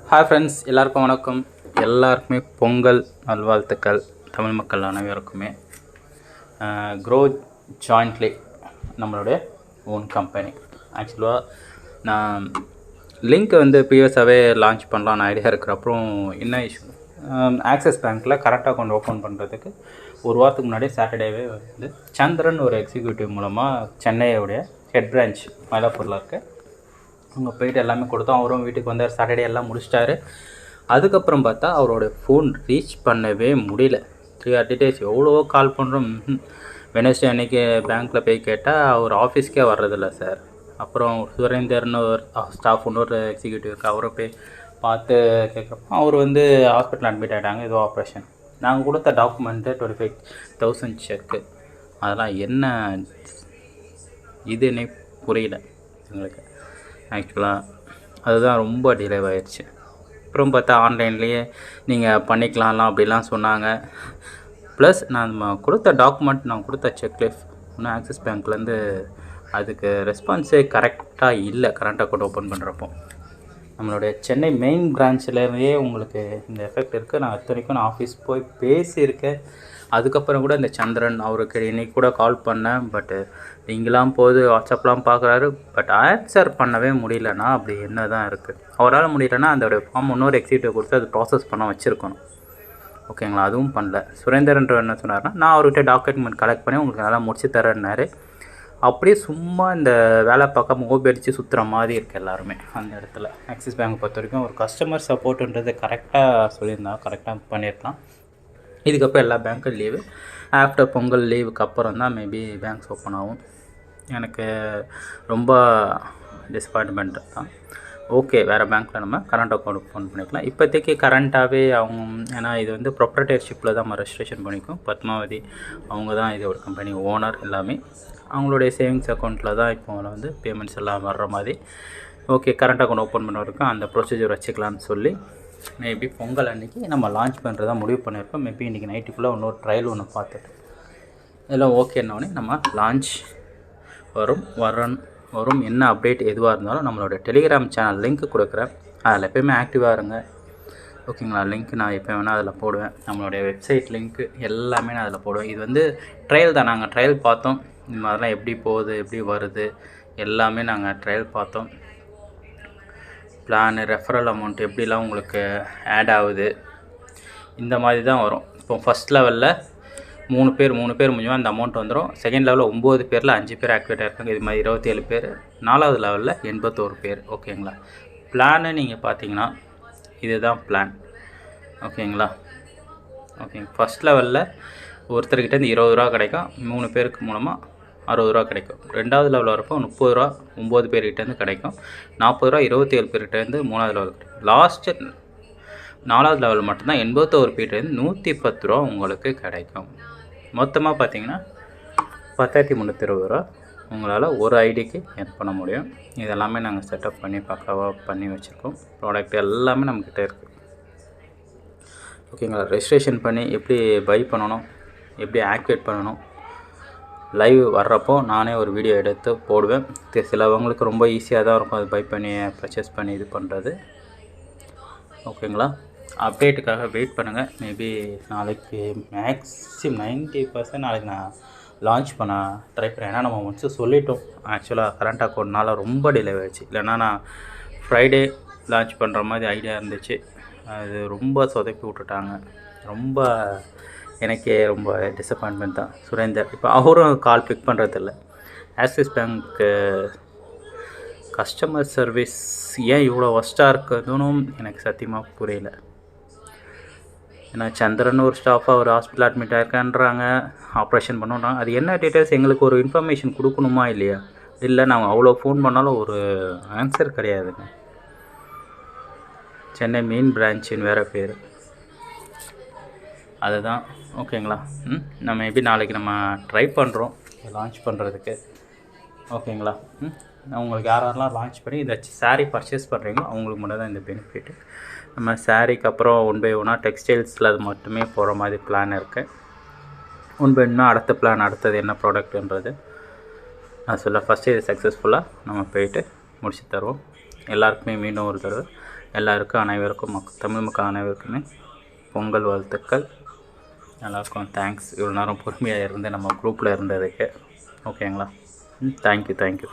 Hi friends, எல்லாருக்கும் வணக்கம். எல்லாருக்குமே பொங்கல் நல்வாழ்த்துக்கள். தமிழ் மக்கள் அனைவருக்குமே க்ரோ ஜாயிண்ட்லி நம்மளுடைய ஓன் கம்பெனி. ஆக்சுவலாக நான் லிங்க் ப்ரீவியஸாகவே லான்ச் பண்ணலான்னு ஐடியா இருக்கிறப்பறம் என்ன இஷ்யூ, ஆக்சிஸ் பேங்க்கில் கரண்ட் அக்கௌண்ட் ஓப்பன் பண்ணுறதுக்கு ஒரு வாரத்துக்கு முன்னாடியே சாட்டர்டேவே சந்திரன் ஒரு எக்ஸிக்யூட்டிவ் மூலமாக சென்னையோடைய ஹெட் பிரான்ச் மயிலாப்பூரில் இருக்குது. அங்கே போய்ட்டு எல்லாமே கொடுத்தோம். அவரும் வீட்டுக்கு வந்தார். சாட்டர்டே எல்லாம் முடிச்சிட்டாரு. அதுக்கப்புறம் பார்த்தா அவரோட ஃபோன் ரீச் பண்ணவே முடியல. 3 days எவ்வளோ கால் பண்ணுறோம். வெனஸ்டே அன்றைக்கி பேங்க்கில் போய் கேட்டால் அவர் ஆஃபீஸ்க்கே வர்றதில்ல சார். அப்புறம் சுரேந்தர்னு ஒரு ஸ்டாஃப் இன்னொரு எக்ஸிக்யூட்டிவ் இருக்குது, அவரை போய் பார்த்து கேட்குறப்போ அவர் ஹாஸ்பிட்டல் அட்மிட் ஆகிட்டாங்க, ஏதோ ஆப்ரேஷன். நாங்கள் கொடுத்த டாக்குமெண்ட்டு 25,000 செக்கு. அதெல்லாம் என்ன இதுன்னே புரியல எங்களுக்கு. ஆக்சுவலாக அதுதான் ரொம்ப டிலே ஆகிடுச்சு. அப்புறம் பார்த்தா ஆன்லைன்லேயே நீங்கள் பண்ணிக்கலாம்லாம் அப்படிலாம் சொன்னாங்க. ப்ளஸ் நான் கொடுத்த டாக்குமெண்ட், நான் கொடுத்த செக்லிஸ்ட் இன்னும் ஆக்சிஸ் பேங்க்லேருந்து அதுக்கு ரெஸ்பான்ஸே கரெக்டாக இல்லை. கரண்ட் அக்கௌண்ட் ஓப்பன் பண்ணுறப்போ நம்மளுடைய சென்னை மெயின் பிரான்ச்சிலேயே உங்களுக்கு இந்த எஃபெக்ட் இருக்குது. நான் இத்தனைக்கும் நான் ஆஃபீஸ் போய் பேசியிருக்கேன். அதுக்கப்புறம் கூட இந்த சந்திரன் அவருக்கு இன்றைக்கி கூட கால் பண்ணேன். பட்டு நீங்களாம் வாட்ஸ்அப்லாம் பார்க்குறாரு, பட் ஆன்சர் பண்ணவே முடியலன்னா அப்படி என்ன தான் இருக்குது. அவரால் முடியலன்னா அந்த ஃபார்ம் இன்னொரு எக்ஸிக்யூட்டிவ் கொடுத்து அது ப்ராசஸ் பண்ண வச்சுருக்கணும். ஓகேங்களா, அதுவும் பண்ணல. சுரேந்தர்ன்ற என்ன சொன்னார்னா, நான் அவர்கிட்ட டாக்குமெண்ட் கலெக்ட் பண்ணி உங்களுக்கு நல்லா முடிச்சு தரேன்னாரு. அப்படியே சும்மா இந்த வேலை பார்க்க மோபடிச்சு சுற்றுற மாதிரி இருக்குது எல்லாருமே அந்த இடத்துல. ஆக்சிஸ் பேங்க் பொறுத்த வரைக்கும் ஒரு கஸ்டமர் சப்போர்ட்டுன்றது கரெக்டாக சொல்லியிருந்தால் கரெக்டாக பண்ணியிருக்கலாம். இதுக்கப்புறம் எல்லா பேங்க்கும் லீவு. ஆஃப்டர் பொங்கல் லீவுக்கு அப்புறம் தான் மேபி பேங்க்ஸ் ஓப்பன் ஆகும். எனக்கு ரொம்ப டிஸப்பாயின்ட்மெண்ட் தான். ஓகே, வேறு பேங்க்கில் நம்ம கரண்ட் அக்கௌண்ட் ஓப்பன் பண்ணிக்கலாம். இப்போதைக்கு கரண்ட்டாகவே அவங்க, ஏன்னா இது ப்ரொப்ரைட்டர்ஷிப்பில் தான் நம்ம ரெஜிஸ்ட்ரேஷன் பண்ணிக்கும். பத்மாவதி அவங்க தான் இதோட கம்பெனி ஓனர். எல்லாமே அவங்களுடைய சேவிங்ஸ் அக்கௌண்ட்டில் தான் இப்போ பேமெண்ட்ஸ் எல்லாம் வர்ற மாதிரி. ஓகே, கரண்ட் அக்கௌண்ட் ஓப்பன் பண்ண வரைக்கும் அந்த ப்ரொசீஜர் வச்சுக்கலான்னு சொல்லி மேபி பொங்கல் அன்றைக்கி நம்ம லான்ச் பண்ணுறதா முடிவு பண்ணியிருக்கோம். மேபி இன்றைக்கி நைட்டுக்குள்ளே இன்னொரு ட்ரையல் ஒன்று பார்த்துட்டு இதெல்லாம் ஓகேன்னொடனே நம்ம லான்ச் வரும். என்ன அப்டேட் எதுவாக இருந்தாலும் நம்மளோட டெலிகிராம் சேனல் லிங்க் கொடுக்குறேன். அதில் எப்போயுமே ஆக்டிவாக இருங்க. ஓகேங்களா, லிங்க் நான் எப்போ வேணால் அதில் போடுவேன். நம்மளுடைய வெப்சைட் லிங்க்கு எல்லாமே நான் அதில் போடுவேன். இது ட்ரையல் தான். நாங்கள் ட்ரையல் பார்த்தோம். இந்த மாதிரிலாம் எப்படி போகுது, எப்படி வருது, எல்லாமே நாங்கள் ட்ரையல் பார்த்தோம். பிளானு, ரெஃபரல் அமௌண்ட் எப்படிலாம் உங்களுக்கு ஆட் ஆகுது, இந்த மாதிரி தான் வரும். இப்போ ஃபஸ்ட் லெவலில் 3 பேர் முடிஞ்சும் அந்த அமௌண்ட் வந்துடும். செகண்ட் லெவலில் 9 பேரில் 5 பேர் ஆக்டிவேட் ஆகிருக்காங்க. இது மாதிரி 27 பேர். 4வது லெவலில் 81 பேர். ஓகேங்களா, பிளானு நீங்கள் பார்த்தீங்கன்னா இதுதான் பிளான். ஓகேங்களா, ஓகேங்க. ஃபஸ்ட் லெவலில் ஒருத்தர்கிட்டேருந்து 20 ரூபா கிடைக்கும். 3 பேருக்கு மூலமாக 60 ரூபா கிடைக்கும். 2வது லெவலில் வரப்போ 30 ரூபா 9 பேர்கிட்டேருந்து கிடைக்கும். 40 ரூபா 27 பேர்கிட்டேருந்து 3வது லெவல் கிடைக்கும். லாஸ்ட்டு 4வது லெவல் மட்டும்தான் 81 பேர்கிட்டேருந்து 110 ரூபா உங்களுக்கு கிடைக்கும். மொத்தமாக பார்த்தீங்கன்னா 10,320 ரூபா உங்களால் ஒரு ஐடிக்கு எர்ன் பண்ண முடியும். இதெல்லாமே நாங்கள் செட்டப் பண்ணி பக்காவாக பண்ணி வச்சுருக்கோம். ப்ராடக்ட் எல்லாமே நம்மக்கிட்ட இருக்குது. ஓகேங்களா, ரெஜிஸ்ட்ரேஷன் பண்ணி எப்படி பை பண்ணணும், எப்படி ஆக்டிவேட் பண்ணணும், லைவ் வர்றப்போ நானே ஒரு வீடியோ எடுத்து போடுவேன். சிலவங்களுக்கு ரொம்ப ஈஸியாக தான் இருக்கும் அது பை பண்ணி பர்ச்சேஸ் பண்ணி இது பண்ணுறது. ஓகேங்களா, அப்டேட்டுக்காக வெயிட் பண்ணுங்கள். மேபி நாளைக்கு மேக்ஸிமம் 90% நாளைக்கு நான் லான்ச் பண்ண ட்ரை பண்ணேன். ஏன்னா நம்ம ஒன்ஸு சொல்லிட்டோம். ஆக்சுவலாக கரண்ட் அக்கௌண்ட்னால ரொம்ப டிலே ஆகிடுச்சு. இல்லைனா நான் ஃப்ரைடே லான்ச் பண்ணுற மாதிரி ஐடியா இருந்துச்சு. அது ரொம்ப சொதப்பி விட்டுட்டாங்க. ரொம்ப எனக்கே ரொம்ப டிசப்பாயின்மெண்ட் தான். சுரேந்தர் இப்போ அவரும் கால் பிக் பண்ணுறதில்ல. ஆக்சிஸ் பேங்க்கு கஸ்டமர் சர்வீஸ் ஏன் இவ்வளோ ஒஸ்ட்டாக இருக்குதுன்னு எனக்கு சத்தியமாக புரியல. ஏன்னா சந்திரன் ஒரு ஸ்டாஃபாக ஒரு ஹாஸ்பிட்டல் அட்மிட் ஆகிருக்கான்றாங்க, ஆப்ரேஷன் பண்ணுறாங்க. அது என்ன டீட்டெயில்ஸ் எங்களுக்கு ஒரு இன்ஃபர்மேஷன் கொடுக்கணுமா இல்லையா? இல்லை, நாங்கள் அவ்வளோ ஃபோன் பண்ணாலும் ஒரு ஆன்சர் கிடையாதுங்க. சென்னை மெயின் பிரான்ச்சின்னு வேறு பேர் அதுதான். ஓகேங்களா, நம்ம மேபி நாளைக்கு நம்ம ட்ரை பண்ணுறோம் லான்ச் பண்ணுறதுக்கு. ஓகேங்களா, உங்களுக்கு யாரெல்லாம் லான்ச் பண்ணி இந்த சாரீ பர்ச்சேஸ் பண்ணுறீங்களோ அவங்களுக்கு மட்டும் தான் இந்த பெனிஃபிட்டு. நம்ம சாரீக்கு அப்புறம் 1 by 1 டெக்ஸ்டைல்ஸில் அது மட்டுமே போகிற மாதிரி பிளான் இருக்குது. 1 by 1 அடுத்த பிளான், அடுத்தது என்ன ப்ராடக்ட்ன்றது நான் சொல்ல. ஃபஸ்ட்டு இது சக்ஸஸ்ஃபுல்லாக நம்ம போயிட்டு முடிச்சு தருவோம். எல்லாருக்குமே மீண்டும் ஒரு தடவை எல்லாருக்கும் அனைவருக்கும் தமிழ் மக்கள் அனைவருக்குமே பொங்கல் வாழ்த்துக்கள். எல்லாருக்கும் தேங்க்ஸ் இவ்வளோ நேரம் பொறுமையாக இருந்து நம்ம குரூப்பில் இருந்ததுக்கு. ஓகேங்களா? தேங்க்யூ.